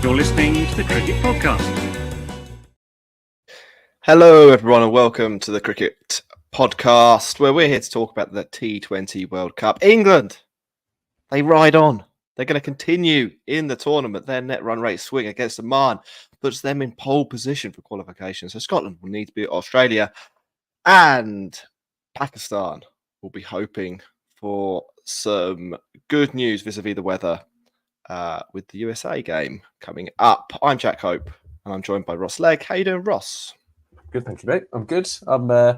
You're listening to the Cricket Podcast. Hello, everyone, and welcome to the Cricket Podcast, where we're here to talk about the T20 World Cup. England, they ride on. They're going to continue in the tournament. Their net run rate swing against Oman puts them in pole position for qualification. So Scotland will need to beat Australia, and Pakistan will be hoping for some good news vis-a-vis the weather with the USA game coming up. I'm Jack Hope, and I'm joined by Ross Legg. How you doing, Ross? Good, thank you, mate. I'm good. I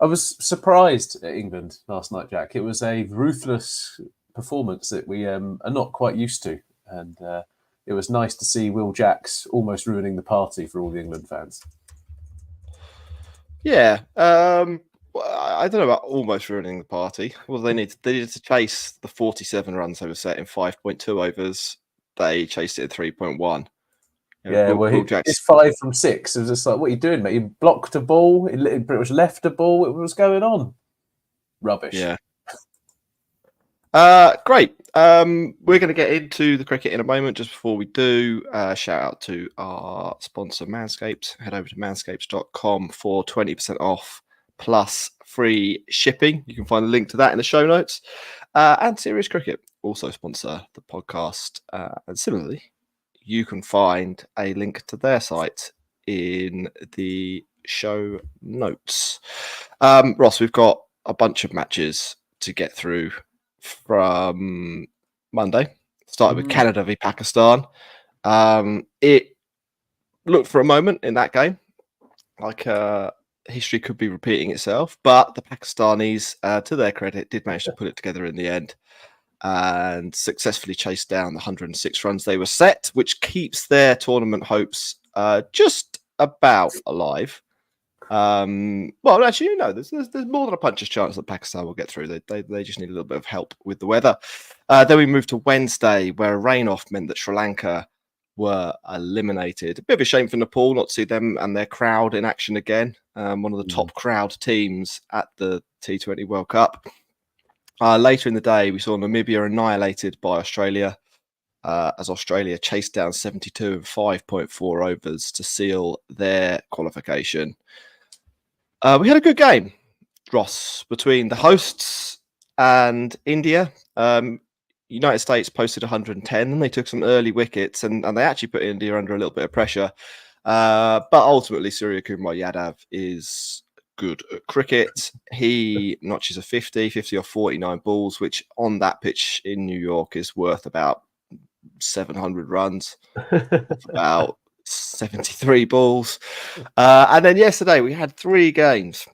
was surprised at England last night, Jack. It was a ruthless performance that we are not quite used to, and it was nice to see Will Jacks almost ruining the party for all the England fans. Yeah, I don't know about almost ruining the party. Well, they needed to chase the 47 runs they were set in 5.2 overs. They chased it at 3.1. Yeah, it's 5 from 6. It was just like, what are you doing, mate? You blocked a ball, it pretty much left a ball. What was going on? Rubbish. Yeah. Great. We're going to get into the cricket in a moment. Just before we do, shout out to our sponsor, Manscaped. Head over to manscaped.com for 20% off plus free shipping. You can find a link to that in the show notes. And Serious Cricket also sponsor the podcast. And similarly, you can find a link to their site in the show notes. Ross, we've got a bunch of matches to get through from Monday. Started with Canada v Pakistan. It looked for a moment in that game like history could be repeating itself, but the Pakistanis, to their credit, did manage to put it together in the end and successfully chased down the 106 runs they were set, which keeps their tournament hopes just about alive. Well, actually, no, there's more than a puncher's chance that Pakistan will get through. They just need a little bit of help with the weather. Then we moved to Wednesday, where a rain-off meant that Sri Lanka were eliminated. A bit of a shame for Nepal not to see them and their crowd in action again. One of the top crowd teams at the T20 World Cup. Later in the day, we saw Namibia annihilated by Australia as Australia chased down 72 in 5.4 overs to seal their qualification. We had a good game, Ross, between the hosts and India. United States posted 110 and they took some early wickets and they actually put India under a little bit of pressure. But ultimately, Surya Kumar Yadav is good at cricket. He notches a 50 off 49 balls, which on that pitch in New York is worth about 700 runs, about 73 balls. And then yesterday we had 3 games.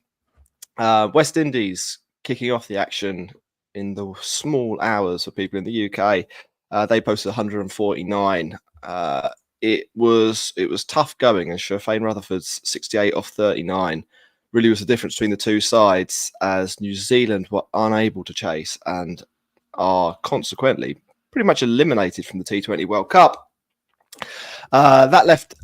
West Indies kicking off the action in the small hours for people in the UK. They posted 149. It was tough going, and Shafane Rutherford's 68 off 39 really was the difference between the two sides, as New Zealand were unable to chase and are consequently pretty much eliminated from the T20 World Cup. That left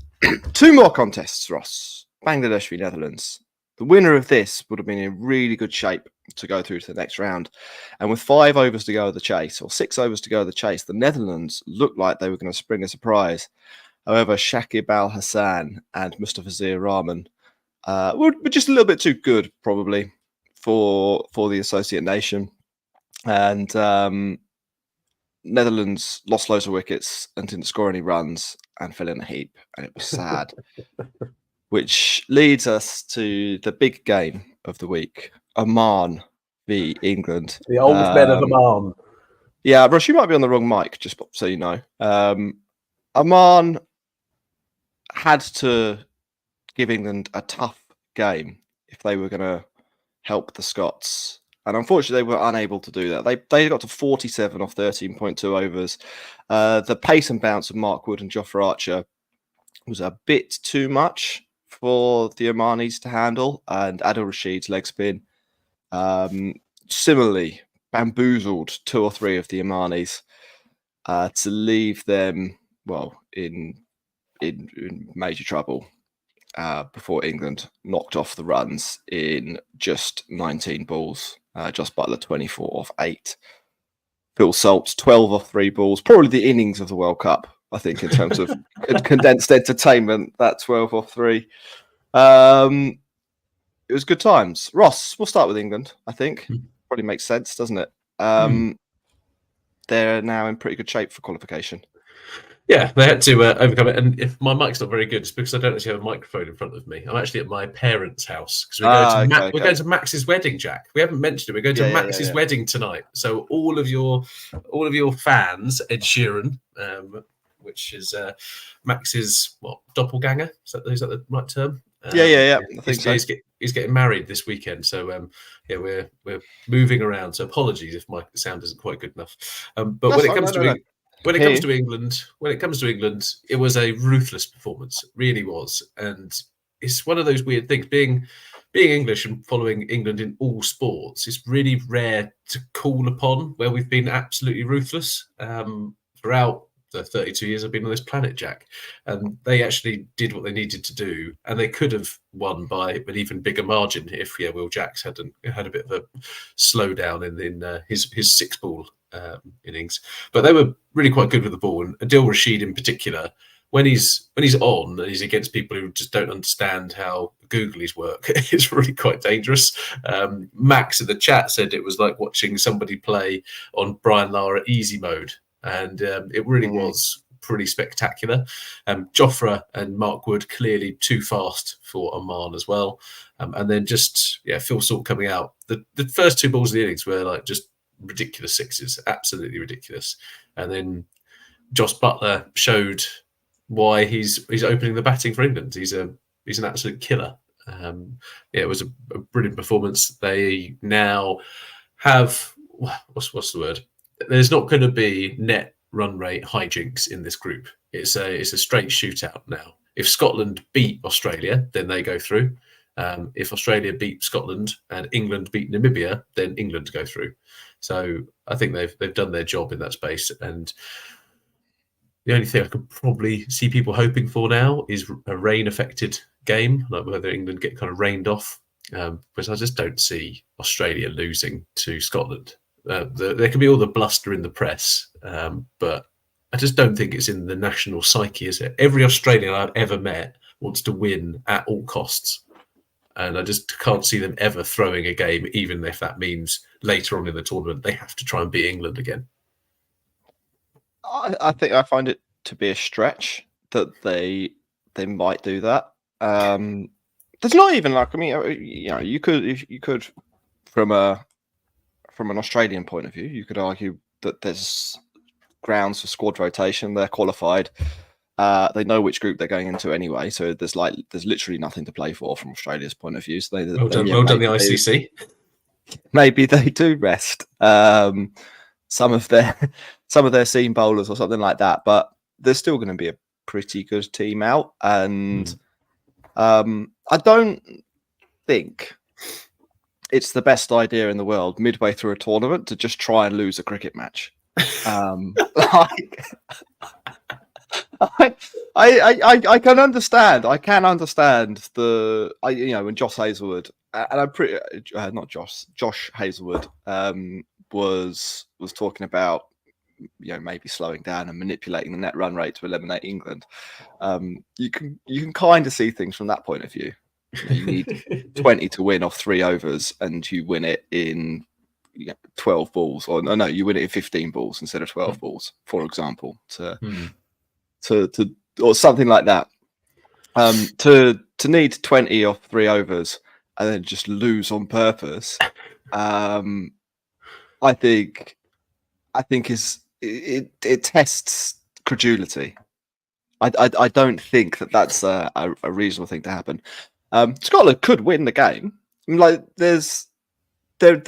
2 more contests, Ross. Bangladesh v Netherlands. The winner of this would have been in really good shape to go through to the next round. And with 5 overs to go of the chase, or 6 overs to go of the chase, the Netherlands looked like they were going to spring a surprise. However, Shakib Al Hassan and Mustafizur Rahman were just a little bit too good, probably, for the associate nation. And Netherlands lost loads of wickets and didn't score any runs and fell in a heap, and it was sad. Which leads us to the big game of the week, Oman v England. The old men of Oman. Yeah, Rush, you might be on the wrong mic, just so you know. Oman had to give England a tough game if they were going to help the Scots. And unfortunately, they were unable to do that. They got to 47 off 13.2 overs. The pace and bounce of Mark Wood and Jofra Archer was a bit too much for the Omanis to handle. And Adil Rashid's leg spin similarly bamboozled 2 or 3 of the Omanis to leave them, well, in major trouble before England knocked off the runs in just 19 balls. Joss Butler, 24 off 8. Phil Salt's 12 off 3 balls. Probably the innings of the World Cup I think, in terms of condensed entertainment. That 12 off 3. It was good times. Ross, we'll start with England. I think probably makes sense, doesn't it? They're now in pretty good shape for qualification. Yeah, they had to overcome it. And if my mic's not very good, it's because I don't actually have a microphone in front of me. I'm actually at my parents' house because we're going to Max's wedding, Jack. We haven't mentioned it. We're going to Max's wedding tonight. So all of your fans, Ed Sheeran, which is Max's doppelganger. Is that the right term? I think so. He's getting married this weekend, so we're moving around. So apologies if my sound isn't quite good enough. But when it comes to England, it was a ruthless performance. It really was, and it's one of those weird things. Being English and following England in all sports, it's really rare to call upon where we've been absolutely ruthless throughout the 32 years I've been on this planet, Jack. And they actually did what they needed to do, and they could have won by an even bigger margin if Will Jacks had a bit of a slowdown in his 6-ball innings. But they were really quite good with the ball, and Adil Rashid in particular, when he's on and he's against people who just don't understand how Googlies work, it's really quite dangerous. Max in the chat said it was like watching somebody play on Brian Lara easy mode. And it really was pretty spectacular. Jofra and Mark Wood clearly too fast for Oman as well. And then Phil Salt coming out. The first 2 balls of the innings were like just ridiculous sixes, absolutely ridiculous. And then Josh Butler showed why he's opening the batting for England. He's an absolute killer. It was a brilliant performance. They now have what's the word? There's not going to be net run rate hijinks in this group. It's a straight shootout now. If Scotland beat Australia, then they go through. If Australia beat Scotland and England beat Namibia, then England go through. So I think they've done their job in that space. And the only thing I could probably see people hoping for now is a rain-affected game, like whether England get kind of rained off. Because I just don't see Australia losing to Scotland. There can be all the bluster in the press, but I just don't think it's in the national psyche, is it? Every Australian I've ever met wants to win at all costs. And I just can't see them ever throwing a game, even if that means later on in the tournament they have to try and beat England again. I think I find it to be a stretch that they might do that. There's not even you could from an Australian point of view, you could argue that there's grounds for squad rotation. They're qualified. They know which group they're going into anyway, so there's literally nothing to play for from Australia's point of view. So well done, the ICC. Maybe they do rest some of their seam bowlers or something like that, but there's still going to be a pretty good team out, and I don't think it's the best idea in the world midway through a tournament to just try and lose a cricket match. I can understand. I can understand when Josh Hazelwood and I'm pretty not Josh Hazelwood was talking about maybe slowing down and manipulating the net run rate to eliminate England. You can kind of see things from that point of view. You need 20 to win off 3 overs, and you win it in 12 balls, or no, you win it in 15 balls instead of 12 balls, for example, to or something like that. To need 20 off 3 overs and then just lose on purpose, I think it tests credulity. I don't think that's a reasonable thing to happen. Scotland could win the game. I mean, there's a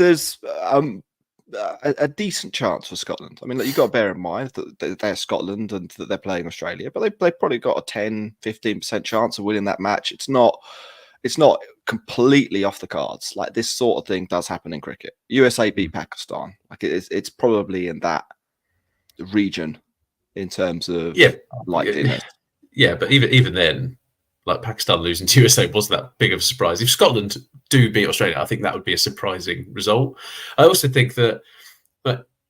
decent chance for Scotland. I mean, you've got to bear in mind that they're Scotland and that they're playing Australia, but they've probably got a 10-15% chance of winning that match. It's not completely off the cards. Like, this sort of thing does happen in cricket. USA beat Pakistan. Like, it's probably in that region in terms of likeliness. Yeah, but even then, like, Pakistan losing to USA wasn't that big of a surprise. If Scotland do beat Australia, I think that would be a surprising result. I also think that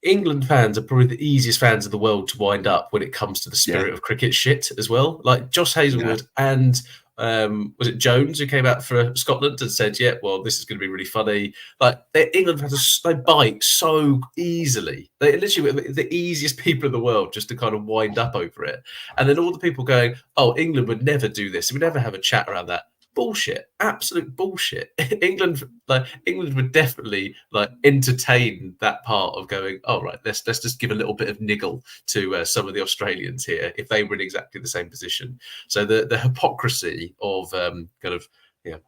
England fans are probably the easiest fans in the world to wind up when it comes to the spirit of cricket shit as well. Like Josh Hazlewood and was it Jones who came out for Scotland and said, "Yeah, well, this is going to be really funny." Like England fans, they bite so easily. They literally the easiest people in the world just to kind of wind up over it. And then all the people going, "Oh, England would never do this. We'd never have a chat around that." Bullshit, absolute bullshit. England would definitely entertain that part of going, oh right, let's just give a little bit of niggle to some of the Australians here if they were in exactly the same position. So the hypocrisy of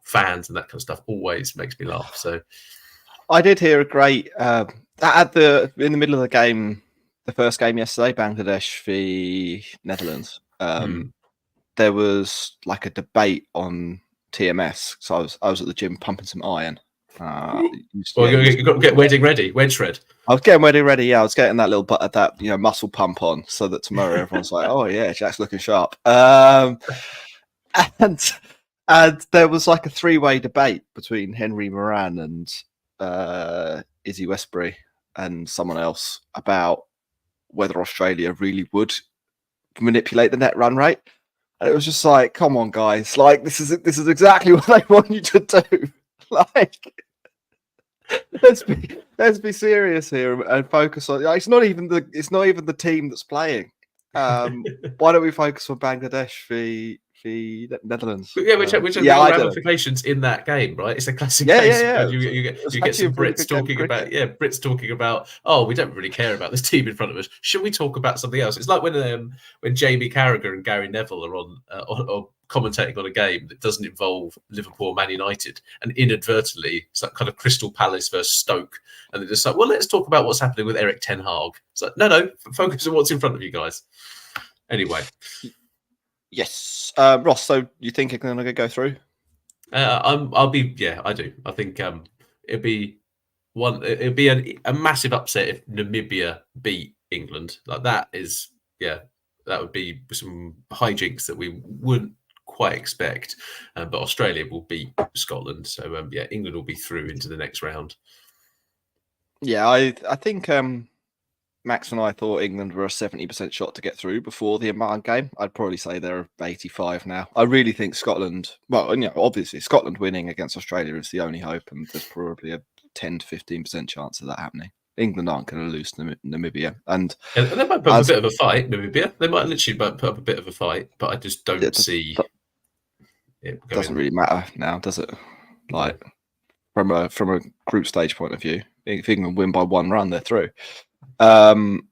fans and that kind of stuff always makes me laugh. So I did hear a great in the middle of the game, the first game yesterday, Bangladesh v Netherlands. There was like a debate on TMS, so I was at the gym pumping some iron. You've got to get wedding ready, wedge shred. I was getting wedding ready. Yeah, I was getting that little muscle pump on, so that tomorrow everyone's like, "Oh yeah, Jack's looking sharp." And there was like a 3-way debate between Henry Moran and Izzy Westbury and someone else about whether Australia really would manipulate the net run rate. And it was just like, come on, guys! Like this is exactly what they want you to do. Like, let's be serious here and focus on. It's not even the team that's playing. Why don't we focus on Bangladesh v Netherlands? Yeah, which are the ramifications in that game, right? It's a classic case. Yeah. You get some Brits talking about, oh, we don't really care about this team in front of us. Should we talk about something else? It's like when Jamie Carragher and Gary Neville are on commentating on a game that doesn't involve Liverpool or Man United, and inadvertently it's like kind of Crystal Palace versus Stoke, and they're just like, well, let's talk about what's happening with Eric Ten Hag. It's like, no, focus on what's in front of you guys. Anyway. Yes, Ross. So you think England are going to go through? I do. I think it'd be a massive upset if Namibia beat England. Like that would be some hijinks that we wouldn't quite expect. But Australia will beat Scotland, so England will be through into the next round. Yeah, I think Max and I thought England were a 70% shot to get through before the Oman game. I'd probably say they're 85 now. I really think Scotland, obviously Scotland winning against Australia is the only hope, and there's probably a 10 to 15% chance of that happening. England aren't going to lose Namibia. And they might put up a bit of a fight, Namibia. They might literally put up a bit of a fight, but I just don't see it going. Doesn't really matter now, does it? Like, from a group stage point of view, if England win by 1 run, they're through. Also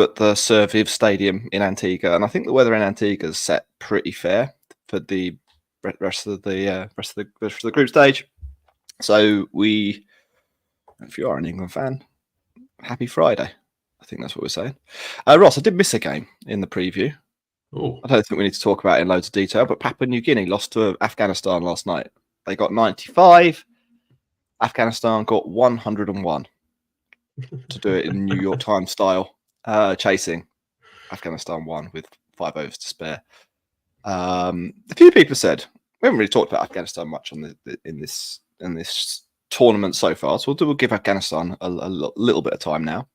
at the Sir Viv Stadium in Antigua, and I think the weather in Antigua is set pretty fair for the rest of the group stage. So if you are an England fan, happy Friday. I think that's what we're saying. Ross, I did miss a game in the preview. Ooh. I don't think we need to talk about it in loads of detail, but Papua New Guinea lost to Afghanistan last night. They got 95. Afghanistan got 101. To do it in New York Times style, chasing. Afghanistan won with 5 overs to spare. A few people said we haven't really talked about Afghanistan much in this tournament so far, so we'll give Afghanistan a little bit of time now.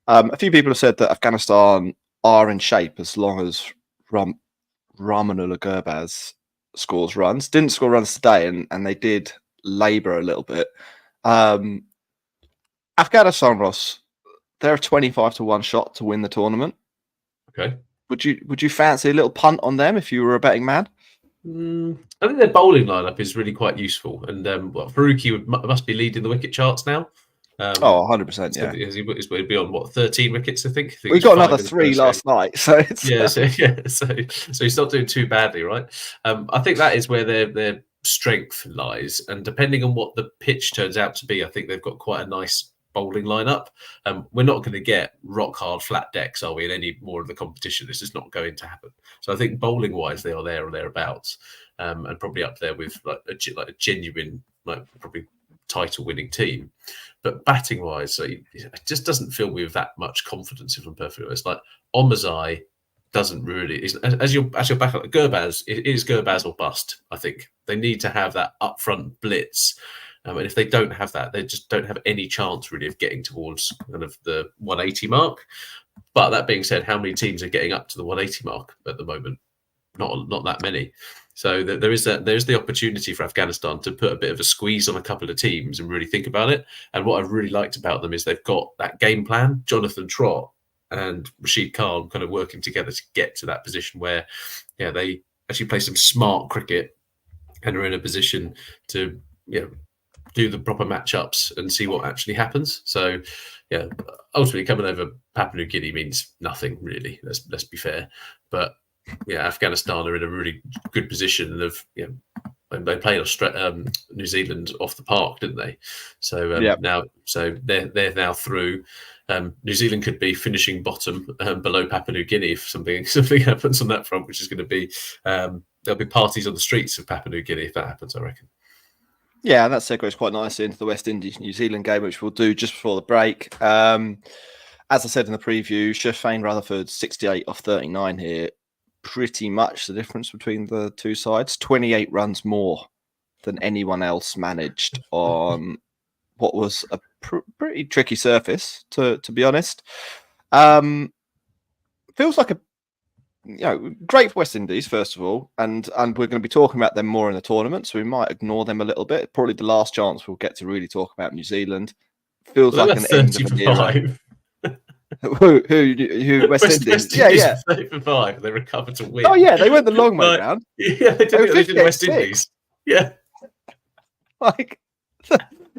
A few people have said that Afghanistan are in shape as long as Ramanullah Gurbaz scores runs. Didn't score runs today, and they did labour a little bit. Afghanistan, Ross, they're a 25 to 1 shot to win the tournament. Okay. Would you fancy a little punt on them if you were a betting man? I think their bowling lineup is really quite useful, and Faruqi must be leading the wicket charts now. 100%, yeah. He's beyond 13 wickets, I think. We got another 3 last night, so it's so he's not doing too badly, right? I think that is where their strength lies, and depending on what the pitch turns out to be, I think they've got quite a nice bowling lineup. We're not going to get rock hard flat decks, are we, in any more of the competition? This is not going to happen. So I think bowling wise, they are there or thereabouts, and probably up there with like a genuine, probably title winning team. But batting wise, so it just doesn't fill me with that much confidence, if I'm perfectly honest. Like Omazai doesn't really, as you're back at Gurbaz, it is Gurbaz or bust. I think they need to have that upfront blitz. And if they don't have that, they just don't have any chance really of getting towards kind of the 180 mark. But that being said, how many teams are getting up to the 180 mark at the moment? Not that many. So there's the opportunity for Afghanistan to put a bit of a squeeze on a couple of teams and really think about it. And what I've really liked about them is they've got that game plan. Jonathan Trott and Rashid Khan kind of working together to get to that position where, they actually play some smart cricket and are in a position to, do the proper matchups and see what actually happens. So, ultimately coming over Papua New Guinea means nothing really. Let's be fair, but Afghanistan are in a really good position of they played New Zealand off the park, didn't they? So now, they're now through. New Zealand could be finishing bottom below Papua New Guinea if something happens on that front, which is going to be there'll be parties on the streets of Papua New Guinea if that happens, I reckon. Yeah, and that segues quite nicely into the West Indies-New Zealand game, which we'll do just before the break. As I said in the preview, Shafane Rutherford 68 off 39 here. Pretty much the difference between the two sides. 28 runs more than anyone else managed on what was a pretty tricky surface, to be honest. Feels like a great for West Indies, first of all, and we're going to be talking about them more in the tournament, so we might ignore them a little bit. Probably the last chance we'll get to really talk about New Zealand. Feels like an end of an era. Who West Indies? Yeah. 35. They recovered to win. Oh yeah, they went the long way round. Yeah, they did West Indies. Yeah,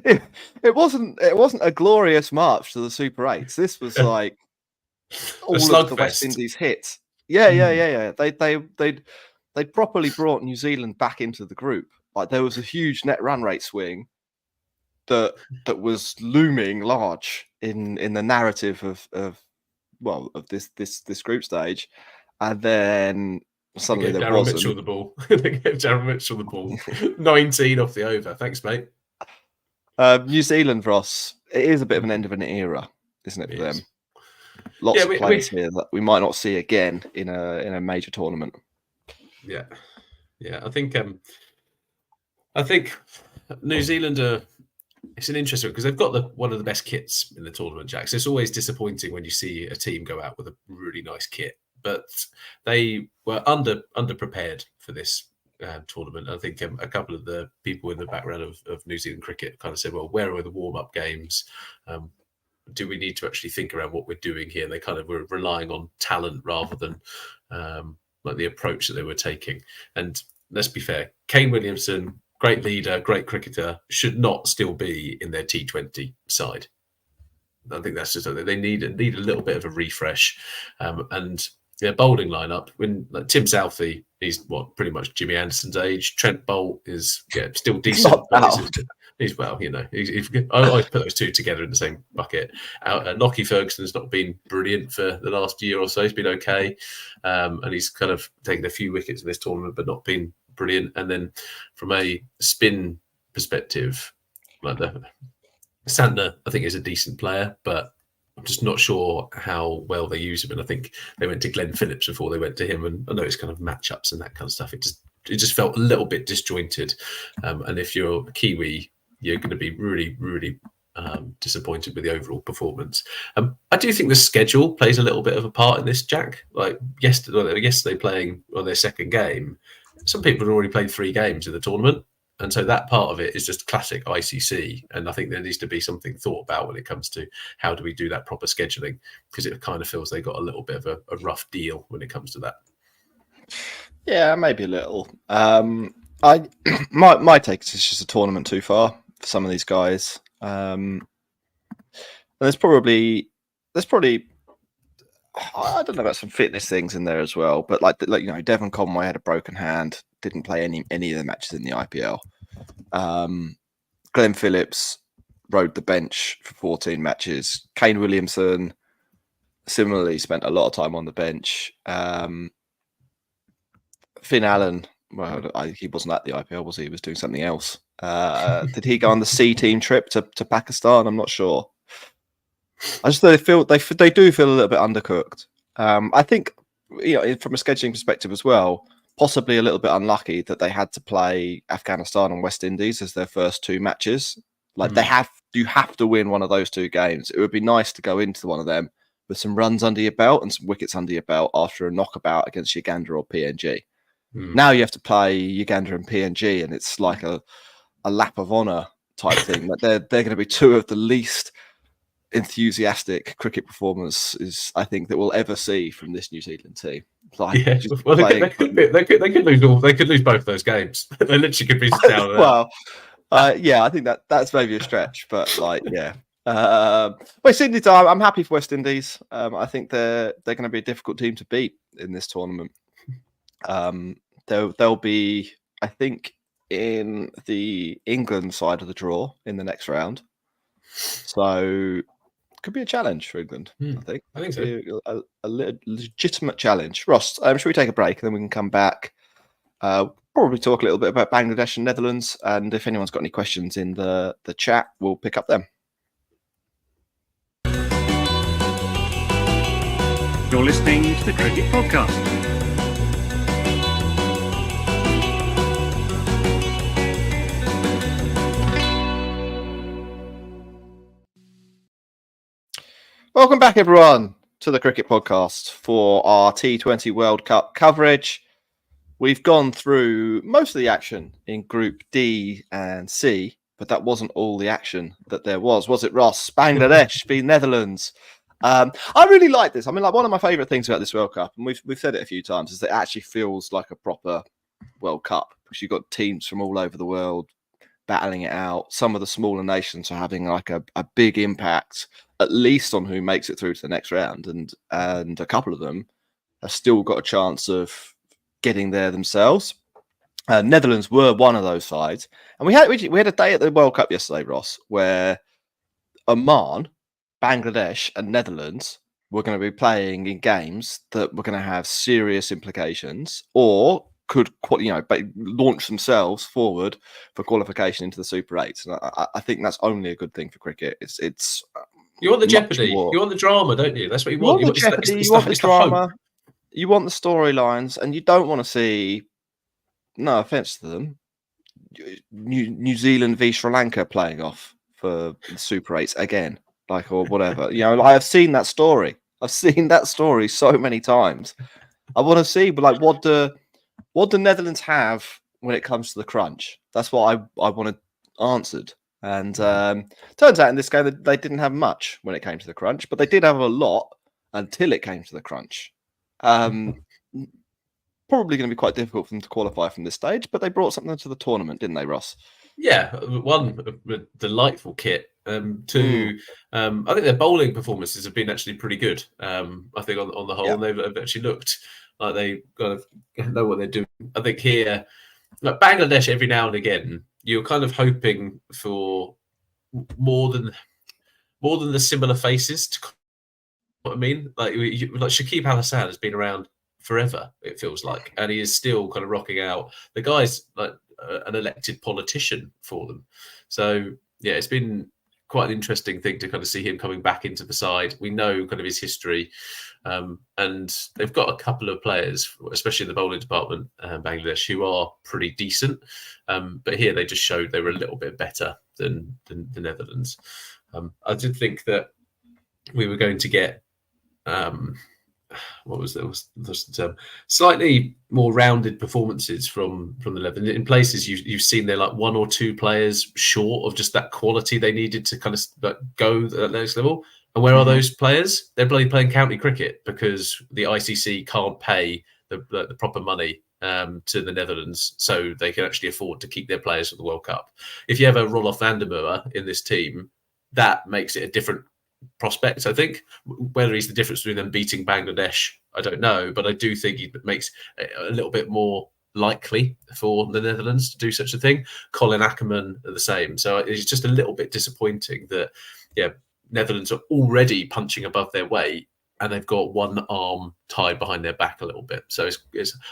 it wasn't a glorious march to the Super 8s. This was like all of the West Indies hits. Yeah. They properly brought New Zealand back into the group. Like there was a huge net run rate swing that was looming large in the narrative of this group stage, and then suddenly there wasn't. Mitchell the ball. They gave Darren Mitchell the ball. 19 off the over. Thanks, mate. New Zealand, Ross, it is a bit of an end of an era, isn't it, for them? Lots of players here that we might not see again in a major tournament. Yeah. I think New Zealand are. It's an interesting because they've got one of the best kits in the tournament, Jack. So it's always disappointing when you see a team go out with a really nice kit, but they were underprepared for this tournament. I think a couple of the people in the background of New Zealand cricket kind of said, "Well, where are the warm-up games? Do we need to actually think around what we're doing here?" They kind of were relying on talent rather than like the approach that they were taking. And let's be fair, Kane Williamson, great leader, great cricketer, should not still be in their T20 side. I think that's just they need a little bit of a refresh. And their bowling lineup, when Tim Southey, he's pretty much Jimmy Anderson's age. Trent Boult is still decent. He's I always put those two together in the same bucket. Lockie Ferguson's not been brilliant for the last year or so. He's been okay, and he's kind of taken a few wickets in this tournament, but not been brilliant. And then from a spin perspective, like Santner, I think is a decent player, but I'm just not sure how well they use him. And I think they went to Glenn Phillips before they went to him. And I know it's kind of matchups and that kind of stuff. It just felt a little bit disjointed. And if you're a Kiwi, you're going to be really, really disappointed with the overall performance. I do think the schedule plays a little bit of a part in this, Jack. Like yesterday playing on their second game, some people had already played 3 games in the tournament. And so that part of it is just classic ICC. And I think there needs to be something thought about when it comes to how do we do that proper scheduling, because it kind of feels they got a little bit of a rough deal when it comes to that. Yeah, maybe a little. My take is it's just a tournament too far for some of these guys. And there's probably I don't know about some fitness things in there as well, but like Devon Conway had a broken hand, didn't play any of the matches in the IPL. Glenn Phillips rode the bench for 14 matches. Kane Williamson similarly spent a lot of time on the bench. Finn Allen, well, he wasn't at the IPL, was he? He was doing something else. Did he go on the C team trip to Pakistan? I'm not sure. I just they do feel a little bit undercooked. I think from a scheduling perspective as well, possibly a little bit unlucky that they had to play Afghanistan and West Indies as their first 2 matches. Like you have to win one of those 2 games. It would be nice to go into one of them with some runs under your belt and some wickets under your belt after a knockabout against Uganda or PNG. Now you have to play Uganda and PNG, and it's like a lap of honour type thing. Like they're going to be 2 of the least enthusiastic cricket performances I think that we'll ever see from this New Zealand team. Like, well, they could lose both those games. They literally could be down. Well, I think that's maybe a stretch, but like, yeah. West Indies, I'm happy for West Indies. I think they're going to be a difficult team to beat in this tournament. They'll be, I think, in the England side of the draw in the next round. So could be a challenge for England. I think so. A legitimate challenge. Ross, should we take a break and then we can come back? Probably talk a little bit about Bangladesh and Netherlands, and if anyone's got any questions in the chat, we'll pick up them. You're listening to the Cricket Podcast. Welcome back, everyone, to the Cricket Podcast for our T20 World Cup coverage. We've gone through most of the action in Group D and C, but that wasn't all the action that there was it, Ross? Bangladesh v Netherlands. I really like this. I mean, like, one of my favourite things about this World Cup, and we've said it a few times, is that it actually feels like a proper World Cup because you've got teams from all over the world battling it out. Some of the smaller nations are having like a big impact, at least on who makes it through to the next round, and a couple of them have still got a chance of getting there themselves. Netherlands were one of those sides, and we had a day at the World Cup yesterday, Ross, where Oman, Bangladesh, and Netherlands were going to be playing in games that were going to have serious implications, or could launch themselves forward for qualification into the Super 8s. And I think that's only a good thing for cricket. It's you want the jeopardy, you want the drama, don't you? That's what you want. You want the jeopardy, you want the drama, you want the storylines, and you don't want to see, no offense to them, New Zealand v Sri Lanka playing off for the Super 8s again, like, or whatever. I have seen that story. I've seen that story so many times. I want to see, but like, what do Netherlands have when it comes to the crunch? That's what I wanted answered. And turns out in this game they didn't have much when it came to the crunch, but they did have a lot until it came to the crunch. Probably going to be quite difficult for them to qualify from this stage, but they brought something to the tournament, didn't they, Ross? Yeah, one, a delightful kit. Two, I think their bowling performances have been actually pretty good. I think on the whole, and they've actually looked like they kind of know what they're doing. I think here, like Bangladesh, every now and again, you're kind of hoping for more than the similar faces. To what I mean, like Shakib Al Hassan has been around forever, it feels like, and he is still kind of rocking out. The guy's like an elected politician for them, so yeah, it's been quite an interesting thing to kind of see him coming back into the side. We know kind of his history, and they've got a couple of players, especially in the bowling department, Bangladesh, who are pretty decent. But here they just showed they were a little bit better than the Netherlands. I did think that we were going to get what was the term? Slightly more rounded performances from the Netherlands. In places you've seen they're like one or two players short of just that quality they needed to kind of go at that next level. And where are those players? They're bloody playing county cricket because the ICC can't pay the proper money to the Netherlands, so they can actually afford to keep their players for the World Cup. If you have a Roelof van der Merwe in this team, that makes it a different prospect, I think. Whether he's the difference between them beating Bangladesh, I don't know, but I do think he makes it a little bit more likely for the Netherlands to do such a thing. Colin Ackerman are the same, so it's just a little bit disappointing that Netherlands are already punching above their weight and they've got one arm tied behind their back a little bit. So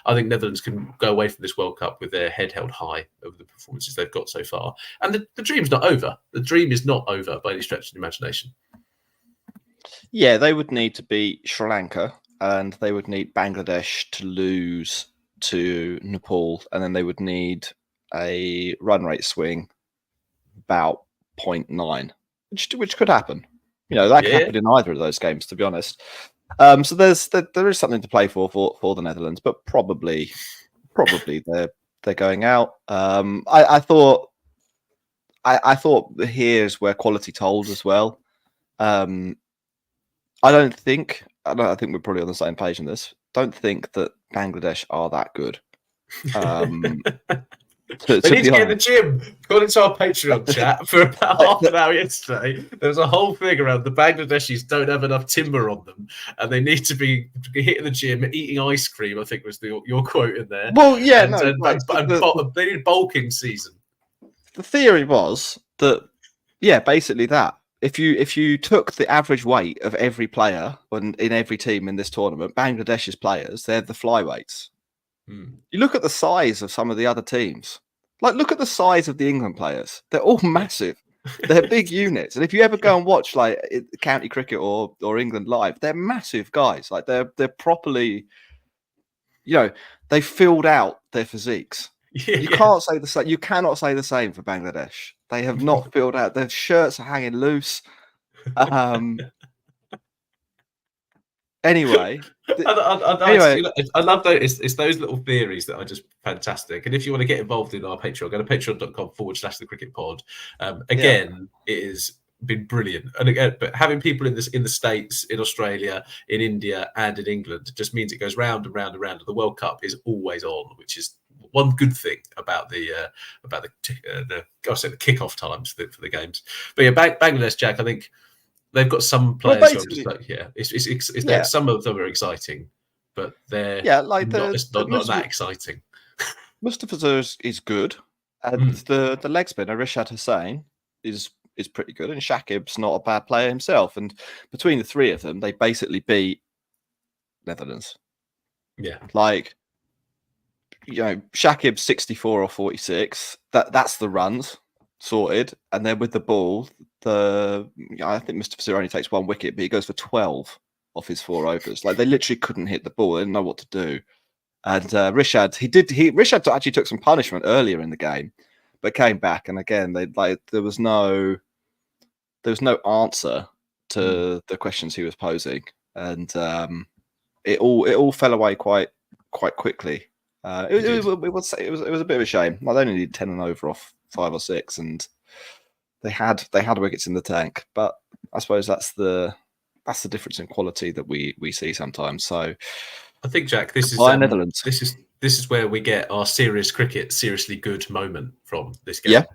I think Netherlands can go away from this World Cup with their head held high over the performances they've got so far. And the dream's not over. The dream is not over by any stretch of the imagination. Yeah, they would need to beat Sri Lanka and they would need Bangladesh to lose to Nepal, and then they would need a run rate swing about 0.9, which could happen. That could happen in either of those games, to be honest. So there is something to play for the Netherlands, but probably they're going out. I thought here's where quality told as well. I think we're probably on the same page in this. Don't think that Bangladesh are that good. They need to get in the gym. According to our Patreon chat for about half an hour yesterday, there was a whole thing around the Bangladeshis don't have enough timber on them, and they need to be hitting the gym, eating ice cream. I think was your quote in there. Well, yeah, they need bulking season. The theory was that, basically that. If you took the average weight of every player in every team in this tournament, Bangladesh's players, they're the flyweights. You look at the size of some of the other teams. Like, look at the size of the England players. They're all massive. They're big units. And if you ever go and watch like county cricket or England live, they're massive guys. Like they're properly, they filled out their physiques. Can't say the same. You cannot say the same for Bangladesh. They have not filled out. Their shirts are hanging loose. Anyway, I love those. It's those little theories that are just fantastic. And if you want to get involved in our Patreon, go to patreon.com/the cricket pod. It has been brilliant. And again, but having people in the States, in Australia, in India, and in England just means it goes round and round and round. And the World Cup is always on, which is one good thing about the kickoff times for the games. But Bangladesh, Jack, I think. They've got some players who are just like, some of them are exciting, but they're not that exciting. Mustafa is good, and the leg spinner Rashid Hussain is pretty good, and Shakib's not a bad player himself. And between the three of them, they basically beat Netherlands. Yeah, like Shakib's 64 or 46. That's the runs sorted, and then with the ball. I think Mustafa only takes one wicket, but he goes for 12 off his 4 overs. Like, they literally couldn't hit the ball; they didn't know what to do. And Rashid actually took some punishment earlier in the game, but came back. And again, there was no answer to the questions he was posing, and it all fell away quite quickly. It was a bit of a shame. They only needed 10 and over off 5 or 6, and they had wickets in the tank. But I suppose that's the difference in quality that we see sometimes. So I think, Jack, this is Netherlands. This is where we get our serious cricket, seriously good moment from this game. Yeah.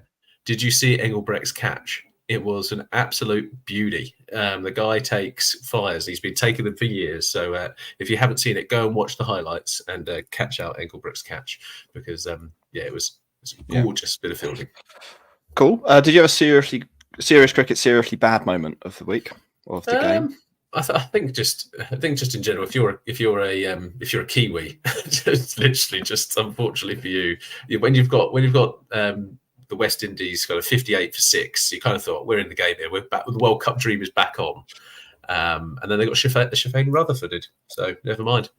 Did you see Engelbrecht's catch? It was an absolute beauty. The guy takes flyers. He's been taking them for years. So if you haven't seen it, go and watch the highlights and catch out Engelbrecht's catch, because it was a gorgeous bit of fielding. Cool. Did you have a serious cricket, seriously bad moment of the week or of the game? I think just in general, if you're a Kiwi, just literally just unfortunately for you, when you've got the West Indies kind of 58 for 6, you kind of thought, we're in the game here. We're back. The World Cup dream is back on. And then they got Shafane Rutherforded. So never mind.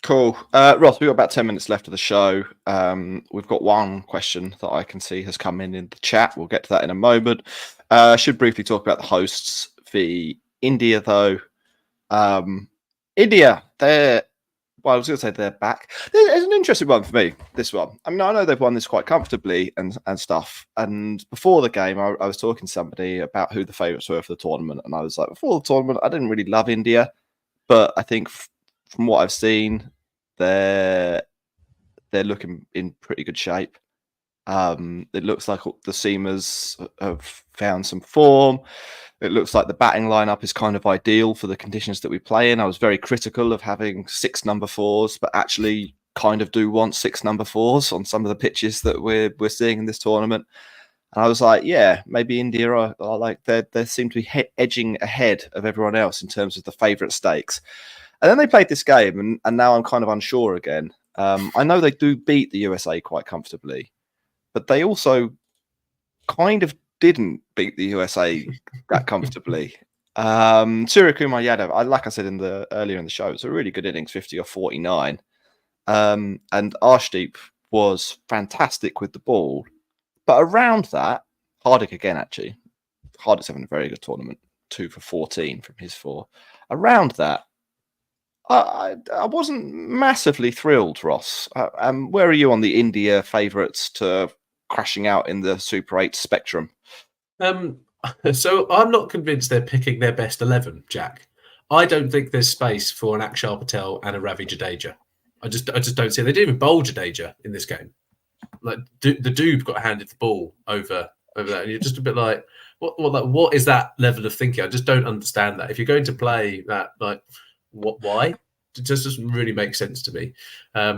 Cool. Ross, we've got about 10 minutes left of the show. We've got one question that I can see has come in the chat. We'll get to that in a moment. Should briefly talk about the hosts for India, though. India, I was going to say they're back. It's an interesting one for me, this one. I mean, I know they've won this quite comfortably and stuff. And before the game, I was talking to somebody about who the favourites were for the tournament. And I was like, before the tournament, I didn't really love India. But I think from what I've seen, they're looking in pretty good shape. It looks like the seamers have found some form. It looks like the batting lineup is kind of ideal for the conditions that we play in. I was very critical of having 6 number 4s, but actually kind of do want 6 number 4s on some of the pitches that we're seeing in this tournament. And I was like, yeah, maybe India are like they seem to be edging ahead of everyone else in terms of the favourite stakes. And then they played this game, and now I'm kind of unsure again. I know they do beat the USA quite comfortably, but they also kind of didn't beat the USA that comfortably. Surya Kumar Yadav, like I said earlier in the show, it's a really good innings, 50 or 49. and Arshdeep was fantastic with the ball. But around that, Hardik again, actually. Hardik's having a very good tournament, 2 for 14 from his 4. Around that, I wasn't massively thrilled, Ross. Where are you on the India favourites to crashing out in the Super 8 spectrum? So I'm not convinced they're picking their best 11, Jack. I don't think there's space for an Akshar Patel and a Ravi Jadeja. I just don't see it. They didn't even bowl Jadeja in this game. Like the dude got handed the ball over that, and you're just a bit like, what is that level of thinking? I just don't understand that. If you're going to play that, like, why? It just doesn't really make sense to me. I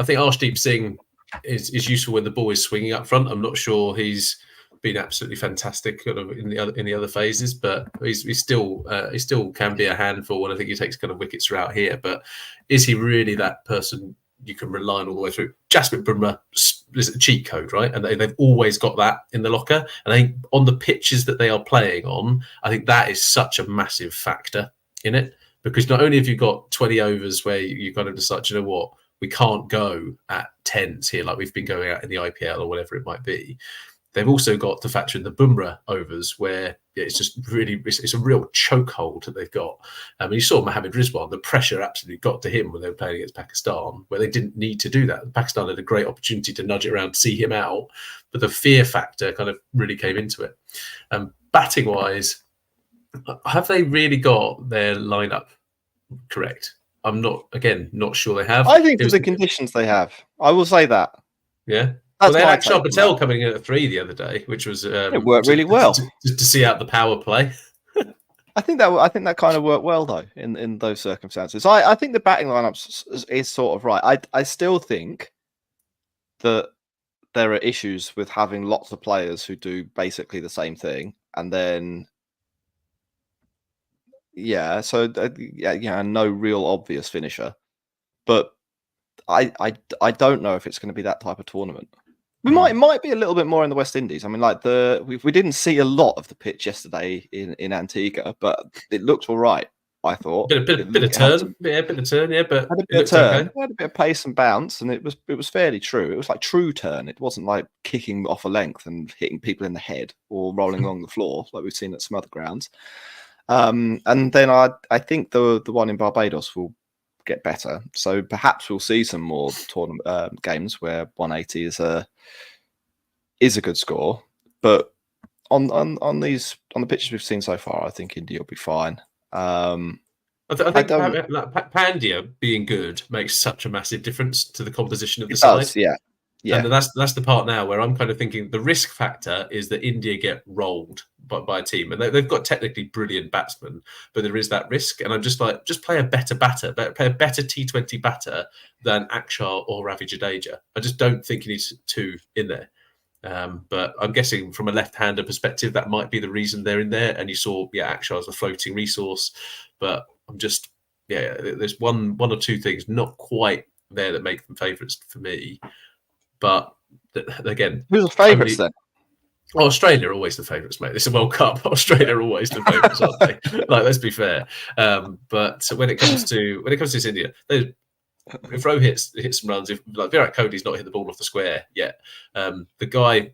think Arshdeep Singh is useful when the ball is swinging up front. I'm not sure he's been absolutely fantastic kind of in the other phases, but he still can be a handful, and I think he takes kind of wickets throughout here. But is he really that person you can rely on all the way through? Jasprit Bumrah is a cheat code, right? And they've always got that in the locker. And I think on the pitches that they are playing on, I think that is such a massive factor in it, because not only have you got 20 overs where you kind of decide, you know what, we can't go at 10s here like we've been going out in the IPL or whatever it might be. They've also got to factor in the Bumrah overs where it's just really, it's a real chokehold that they've got. I mean, you saw Mohammad Rizwan, the pressure absolutely got to him when they were playing against Pakistan, where they didn't need to do that. Pakistan had a great opportunity to nudge it around, to see him out, but the fear factor kind of really came into it. Batting wise, have they really got their lineup correct? I'm not sure they have. I think for the conditions they have, I will say that. Yeah. Well, they had Akshar Patel coming in at 3 the other day, which was it worked really well to see out the power play. I think that kind of worked well though in those circumstances. I think the batting lineup is sort of right. I still think that there are issues with having lots of players who do basically the same thing, and then no real obvious finisher. But I don't know if it's going to be that type of tournament. It might be a little bit more in the West Indies. I mean, like we didn't see a lot of the pitch yesterday in Antigua, but it looked all right. I thought bit of turn, but had a bit of turn, had a bit of pace and bounce, and it was fairly true. It was like true turn. It wasn't like kicking off a length and hitting people in the head or rolling along the floor like we've seen at some other grounds. And then I think the one in Barbados will get better. So perhaps we'll see some more tournament games where 180 is a good score. But on the pitches we've seen so far, I think India will be fine. I think Pandya being good makes such a massive difference to the composition of the side. Yeah. And that's the part now where I'm kind of thinking the risk factor is that India get rolled by a team, and they've got technically brilliant batsmen, but there is that risk. And I'm just like, just play a better batter, play a better T20 batter than Akshar or Ravi Jadeja. I just don't think you need 2 in there. But I'm guessing from a left-hander perspective, that might be the reason they're in there. And you saw, Akshar as a floating resource, but I'm just, there's one or two things not quite there that make them favourites for me. But again, who's the favourites then? Oh, Australia are always the favourites, mate. It's a World Cup. Australia are always the favourites, aren't they? Like, let's be fair. But when it comes to this India, if Rohit hits some runs, if like Virat Kohli's not hit the ball off the square yet, the guy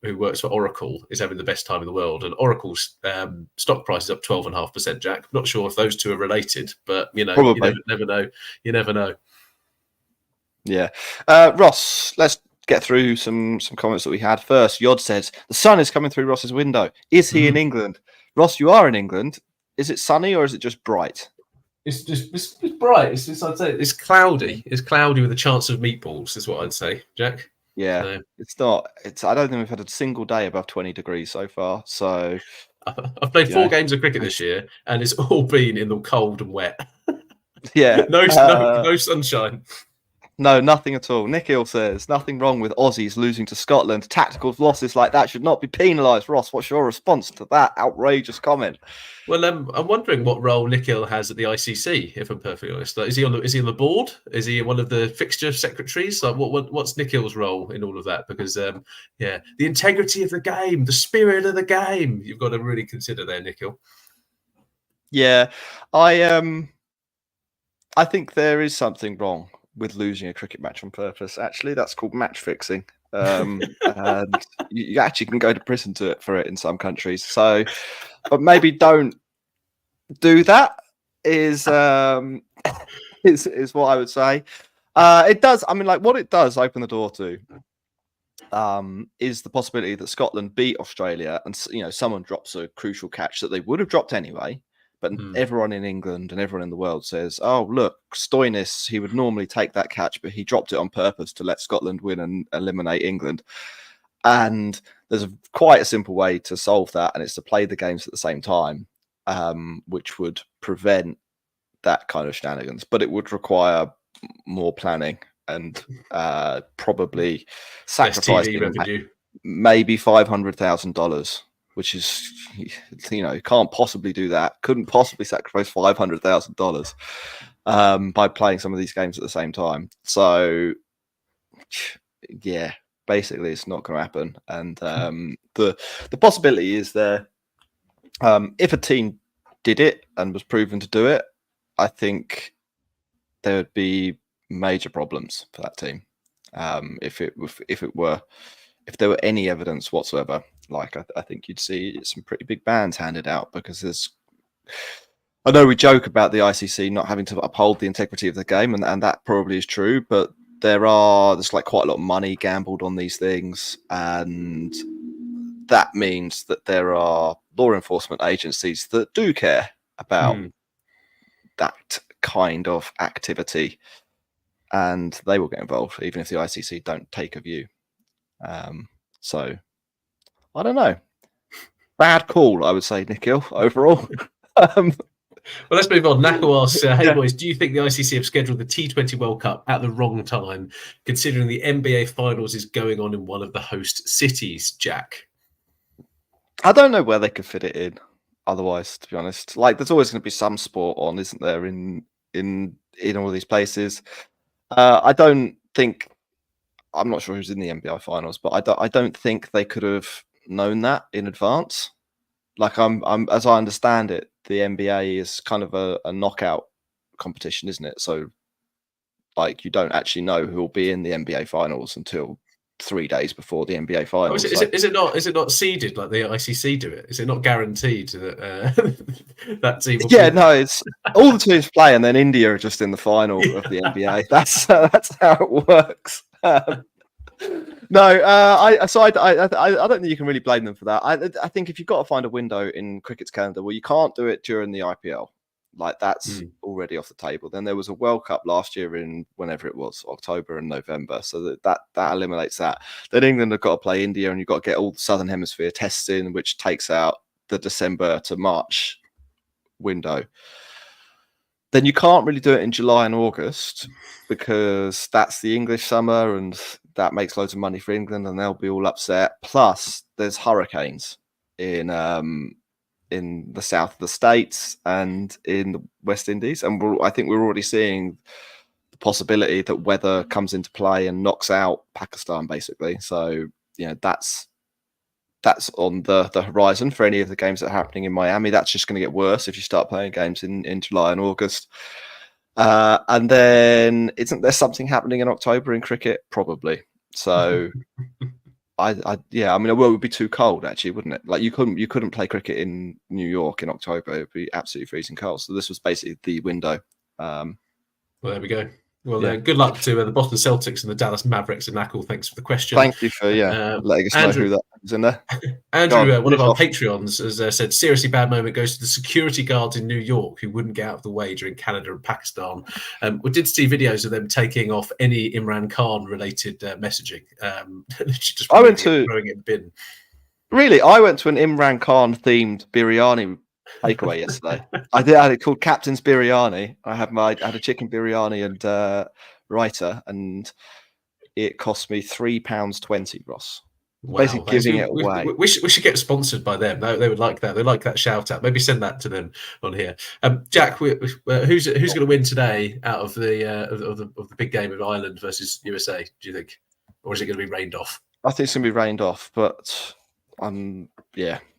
who works for Oracle is having the best time in the world, and Oracle's stock price is up 12.5%. Jack, not sure if those two are related, but Probably. you never know. You never know. Yeah, Ross, let's get through some comments that we had. First, Yod says the sun is coming through Ross's window. Is he in England? Ross, you are in England. Is it sunny or is it just bright? It's bright. I'd say it's cloudy. It's cloudy with a chance of meatballs, is what I'd say, Jack. Yeah, so, it's not. I don't think we've had a single day above 20 degrees so far. So I've played 4 games of cricket this year, and it's all been in the cold and wet. Yeah, no sunshine. No, nothing at all. Nikhil says, nothing wrong with Aussies losing to Scotland. Tactical losses like that should not be penalised. Ross, what's your response to that outrageous comment? Well, I'm wondering what role Nikhil has at the ICC, if I'm perfectly honest. Like, is he on the board? Is he one of the fixture secretaries? Like, what's Nikhil's role in all of that? Because, the integrity of the game, the spirit of the game, you've got to really consider there, Nikhil. Yeah, I think there is something wrong with losing a cricket match on purpose. Actually, that's called match fixing. And you actually can go to prison for it in some countries. So, but maybe don't do that. Is what I would say. It does. I mean, like what it does open the door to is the possibility that Scotland beat Australia, and someone drops a crucial catch that they would have dropped anyway. But everyone in England and everyone in the world says, "Oh, look, Stoinis, he would normally take that catch, but he dropped it on purpose to let Scotland win and eliminate England." And there's quite a simple way to solve that, and it's to play the games at the same time, which would prevent that kind of shenanigans. But it would require more planning and probably sacrificing maybe $500,000. Which is, can't possibly do that. Couldn't possibly sacrifice $500,000 by playing some of these games at the same time. So, yeah, basically, it's not going to happen. And the possibility is there. If a team did it and was proven to do it, I think there would be major problems for that team. If there were any evidence whatsoever. Like, I think you'd see some pretty big bans handed out because I know we joke about the ICC not having to uphold the integrity of the game, and that probably is true, but there's like quite a lot of money gambled on these things, and that means that there are law enforcement agencies that do care about that kind of activity, and they will get involved even if the ICC don't take a view. So I don't know. Bad call, I would say, Nikhil, overall. Well, let's move on. Nako asks, hey boys, do you think the ICC have scheduled the T20 World Cup at the wrong time, considering the NBA Finals is going on in one of the host cities, Jack? I don't know where they could fit it in otherwise, to be honest. Like, there's always going to be some sport on, isn't there, in all these places. I'm not sure who's in the NBA Finals, but I don't think they could have known that in advance. Like, I'm as I understand it, the NBA is kind of a knockout competition, isn't it? So, like, you don't actually know who will be in the NBA Finals until 3 days before the NBA Finals. Is it not seeded like the ICC do it? Is it not guaranteed that that team? No, it's all the teams play, and then India are just in the final of the NBA. That's how it works. I don't think you can really blame them for that. I think if you've got to find a window in cricket's calendar, well, you can't do it during the IPL. Like, that's already off the table. Then there was a World Cup last year in whenever it was, October and November. So that eliminates that. Then England have got to play India, and you've got to get all the Southern Hemisphere tests in, which takes out the December to March window. Then you can't really do it in July and August because that's the English summer, and that makes loads of money for England, and they'll be all upset. Plus, there's hurricanes in the south of the States and in the West Indies, and I think we're already seeing the possibility that weather comes into play and knocks out Pakistan, basically. So, that's on the horizon for any of the games that are happening in Miami. That's just going to get worse if you start playing games in July and August. And then isn't there something happening in October in cricket? Probably. So it would be too cold, actually, wouldn't it? Like, you couldn't play cricket in New York in October. It would be absolutely freezing cold. So this was basically the window. Well, there we go. Well, good luck to the Boston Celtics and the Dallas Mavericks. And Knuckle, thanks for the question. Thank you for letting us know who that was in there. Andrew, one of our Patreons, has said, seriously bad moment goes to the security guards in New York who wouldn't get out of the way during Canada and Pakistan. We did see videos of them taking off any Imran Khan related messaging. Just throwing it in the bin. Really, I went to an Imran Khan themed biryani takeaway yesterday. I had it called Captain's Biryani. I had a chicken biryani and raita, and it cost me £3.20, Ross. Wow, basically giving it away. We should get sponsored by them. They would like that. They like that shout out. Maybe send that to them on here. Jack, who's going to win today out of the big game of Ireland versus USA? Do you think, or is it going to be rained off? I think it's going to be rained off, but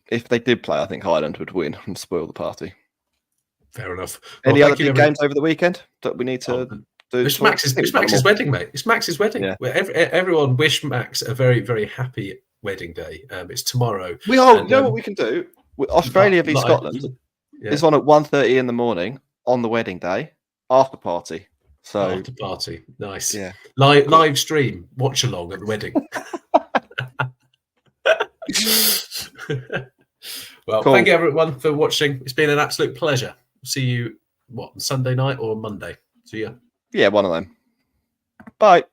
if they did play, I think Ireland would win and spoil the party. Fair enough. Any other big games over the weekend that we need to It's Max's wedding, mate. It's Max's wedding. Yeah. Everyone wish Max a very, very happy wedding day. It's tomorrow. We all know what we can do. Australia v Scotland is on at 1:30 in the morning on the wedding day, after party. So after party, nice. Yeah, live stream, watch along at the wedding. Well, cool. Thank you everyone for watching. It's been an absolute pleasure. See you Sunday night or Monday? See ya. Yeah, one of them. Bye.